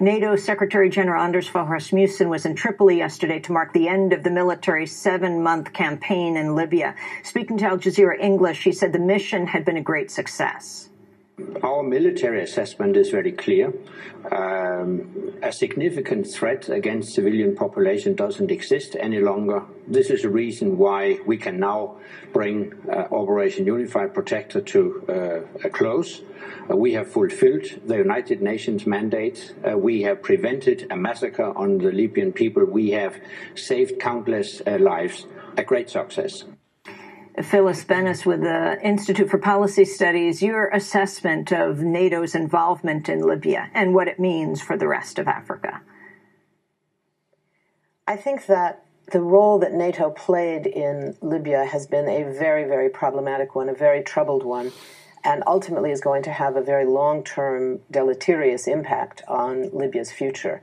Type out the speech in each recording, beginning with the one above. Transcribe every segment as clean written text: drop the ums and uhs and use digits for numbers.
NATO Secretary General Anders Fogh Rasmussen was in Tripoli yesterday to mark the end of the military's 7-month campaign in Libya. Speaking to Al Jazeera English, he said the mission had been a great success. Our military assessment is very clear. A significant threat against civilian population doesn't exist any longer. This is the reason why we can now bring Operation Unified Protector to a close. We have fulfilled the United Nations mandate. We have prevented a massacre on the Libyan people. We have saved countless lives. A great success. Phyllis Bennis with the Institute for Policy Studies, your assessment of NATO's involvement in Libya and what it means for the rest of Africa. I think that the role that NATO played in Libya has been a very, very problematic one, a very troubled one, and ultimately is going to have a very long-term deleterious impact on Libya's future.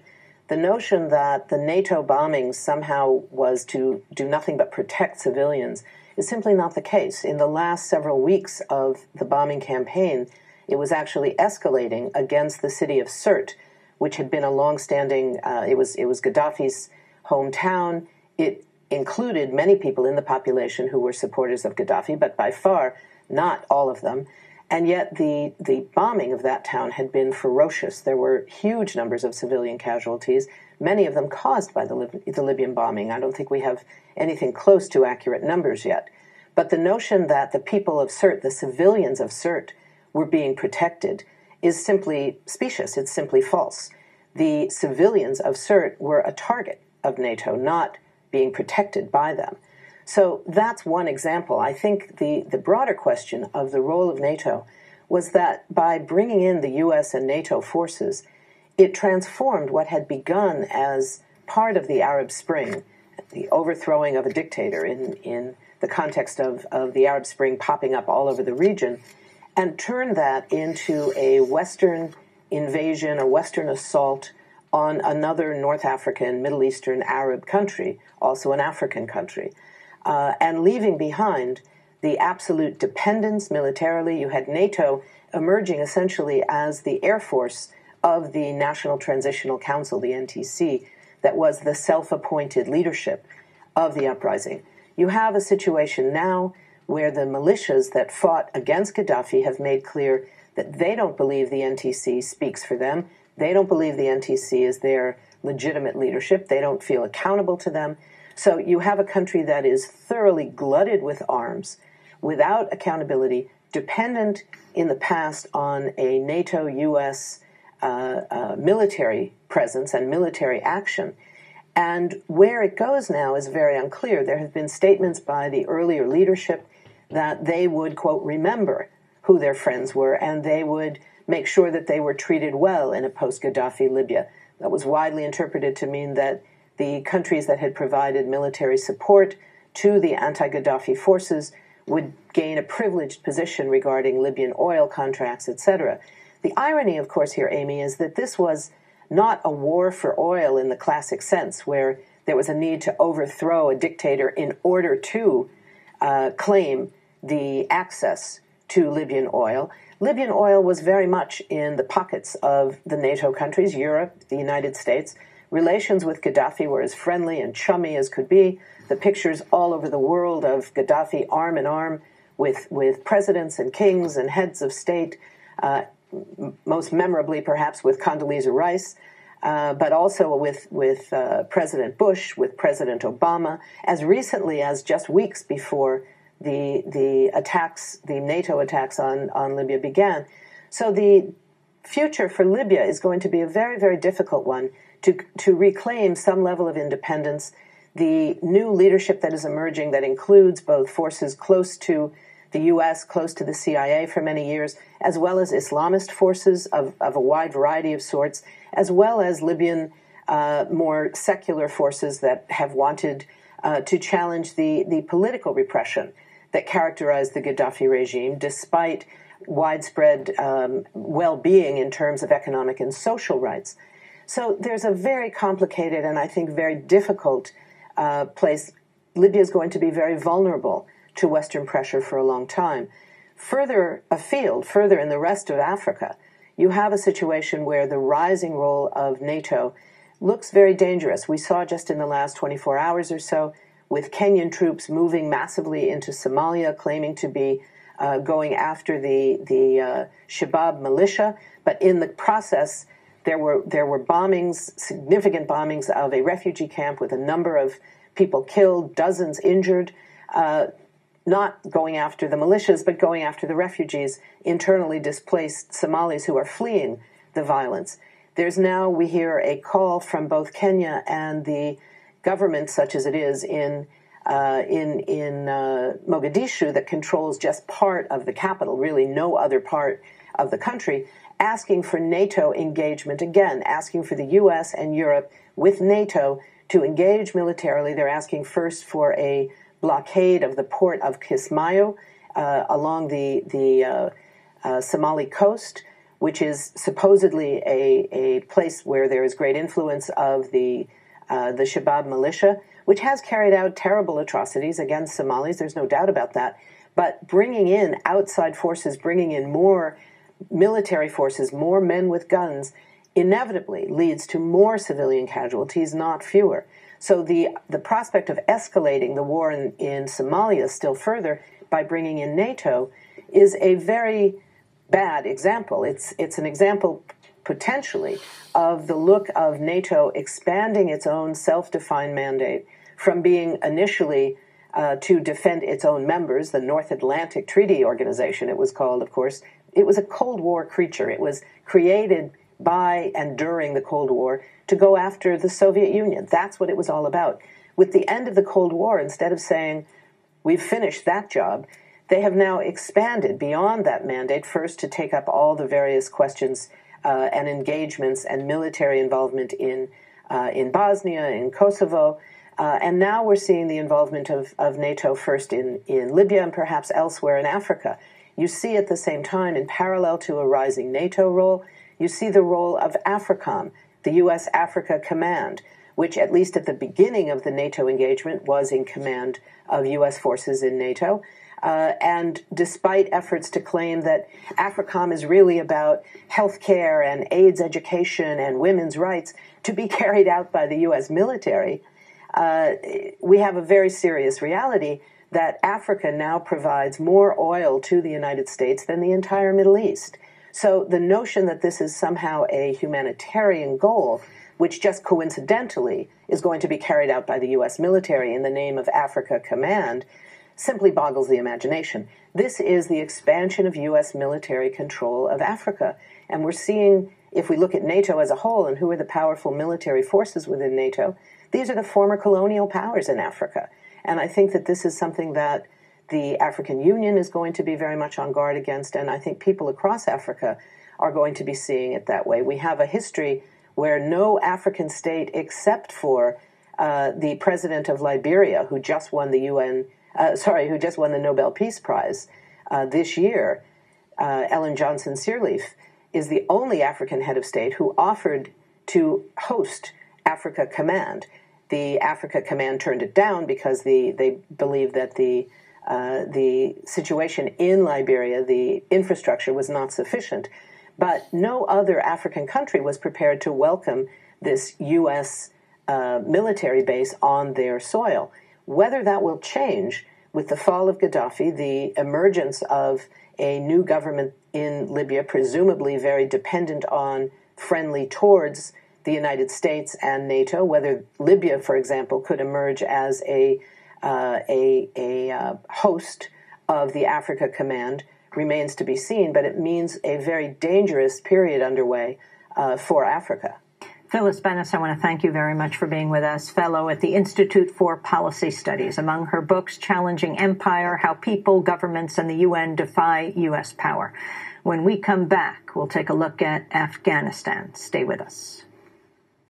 The notion that the NATO bombing somehow was to do nothing but protect civilians is simply not the case. In the last several weeks of the bombing campaign, it was actually escalating against the city of Sirte, which had been a long-standing, it was Gaddafi's hometown. It included many people in the population who were supporters of Gaddafi, but by far not all of them. And yet the bombing of that town had been ferocious. There were huge numbers of civilian casualties, many of them caused by the Libyan bombing. I don't think we have anything close to accurate numbers yet. But the notion that the people of Sirte, the civilians of Sirte, were being protected is simply specious. It's simply false. The civilians of Sirte were a target of NATO, not being protected by them. So that's one example. I think the broader question of the role of NATO was that by bringing in the U.S. and NATO forces, it transformed what had begun as part of the Arab Spring, the overthrowing of a dictator in the context of the Arab Spring popping up all over the region, and turned that into a Western invasion, a Western assault on another North African, Middle Eastern Arab country, also an African country, and leaving behind the absolute dependence militarily. You had NATO emerging essentially as the air force of the National Transitional Council, the NTC, that was the self-appointed leadership of the uprising. You have a situation now where the militias that fought against Gaddafi have made clear that they don't believe the NTC speaks for them. They don't believe the NTC is their legitimate leadership. They don't feel accountable to them. So you have a country that is thoroughly glutted with arms, without accountability, dependent in the past on a NATO-U.S. Military presence and military action. And where it goes now is very unclear. There have been statements by the earlier leadership that they would, quote, remember who their friends were, and they would make sure that they were treated well in a post-Gaddafi Libya. That was widely interpreted to mean that the countries that had provided military support to the anti-Gaddafi forces would gain a privileged position regarding Libyan oil contracts, etc. The irony, of course, here, Amy, is that this was not a war for oil in the classic sense, where there was a need to overthrow a dictator in order to claim the access to Libyan oil. Libyan oil was very much in the pockets of the NATO countries, Europe, the United States. Relations with Gaddafi were as friendly and chummy as could be. The pictures all over the world of Gaddafi arm in arm with presidents and kings and heads of state, most memorably perhaps with Condoleezza Rice, but also with President Bush, with President Obama, as recently as just weeks before the attacks, the NATO attacks on Libya began. So the future for Libya is going to be a very, very difficult one to reclaim some level of independence. The new leadership that is emerging that includes both forces close to the U.S., close to the CIA for many years, as well as Islamist forces of a wide variety of sorts, as well as Libyan more secular forces that have wanted to challenge the political repression that characterized the Gaddafi regime, despite widespread well-being in terms of economic and social rights. So there's a very complicated and I think very difficult place. Libya is going to be very vulnerable to Western pressure for a long time. Further afield, further in the rest of Africa, you have a situation where the rising role of NATO looks very dangerous. We saw just in the last 24 hours or so, with Kenyan troops moving massively into Somalia, claiming to be going after the Shabab militia, but in the process, there were bombings, significant bombings of a refugee camp with a number of people killed, dozens injured, not going after the militias, but going after the refugees, internally displaced Somalis who are fleeing the violence. There's now, we hear, a call from both Kenya and the government, such as it is in Mogadishu, that controls just part of the capital, really no other part of the country, asking for NATO engagement, again, asking for the U.S. and Europe with NATO to engage militarily. They're asking first for a blockade of the port of Kismayo along the Somali coast, which is supposedly a place where there is great influence of the Shabab militia, which has carried out terrible atrocities against Somalis. There's no doubt about that. But bringing in outside forces, bringing in more military forces, more men with guns, inevitably leads to more civilian casualties, not fewer. So the prospect of escalating the war in Somalia still further by bringing in NATO is a very bad example. It's an example potentially of the look of NATO expanding its own self-defined mandate from being initially to defend its own members, the North Atlantic Treaty Organization, it was called, of course. It was a Cold War creature. It was created by and during the Cold War to go after the Soviet Union. That's what it was all about. With the end of the Cold War, instead of saying, we've finished that job, they have now expanded beyond that mandate, first to take up all the various questions and engagements and military involvement in Bosnia, in Kosovo, and now we're seeing the involvement of NATO first in Libya and perhaps elsewhere in Africa. You see at the same time, in parallel to a rising NATO role, you see the role of AFRICOM, the U.S. Africa Command, which at least at the beginning of the NATO engagement was in command of U.S. forces in NATO. And despite efforts to claim that AFRICOM is really about healthcare and AIDS education and women's rights to be carried out by the U.S. military, we have a very serious reality that Africa now provides more oil to the United States than the entire Middle East. So the notion that this is somehow a humanitarian goal, which just coincidentally is going to be carried out by the U.S. military in the name of Africa Command, simply boggles the imagination. This is the expansion of U.S. military control of Africa. And we're seeing, if we look at NATO as a whole and who are the powerful military forces within NATO, these are the former colonial powers in Africa. And I think that this is something that the African Union is going to be very much on guard against, and I think people across Africa are going to be seeing it that way. We have a history where no African state, except for the president of Liberia, who just won the who just won the Nobel Peace Prize this year, Ellen Johnson Sirleaf, is the only African head of state who offered to host Africa Command. The Africa Command turned it down because they believed that the situation in Liberia, the infrastructure was not sufficient. But no other African country was prepared to welcome this U.S. Military base on their soil. Whether that will change with the fall of Gaddafi, the emergence of a new government in Libya, presumably very dependent on, friendly towards the United States and NATO, whether Libya, for example, could emerge as a host of the Africa Command remains to be seen, but it means a very dangerous period underway for Africa. Phyllis Bennis, I want to thank you very much for being with us, fellow at the Institute for Policy Studies. Among her books, Challenging Empire, How People, Governments, and the UN Defy U.S. Power. When we come back, we'll take a look at Afghanistan. Stay with us.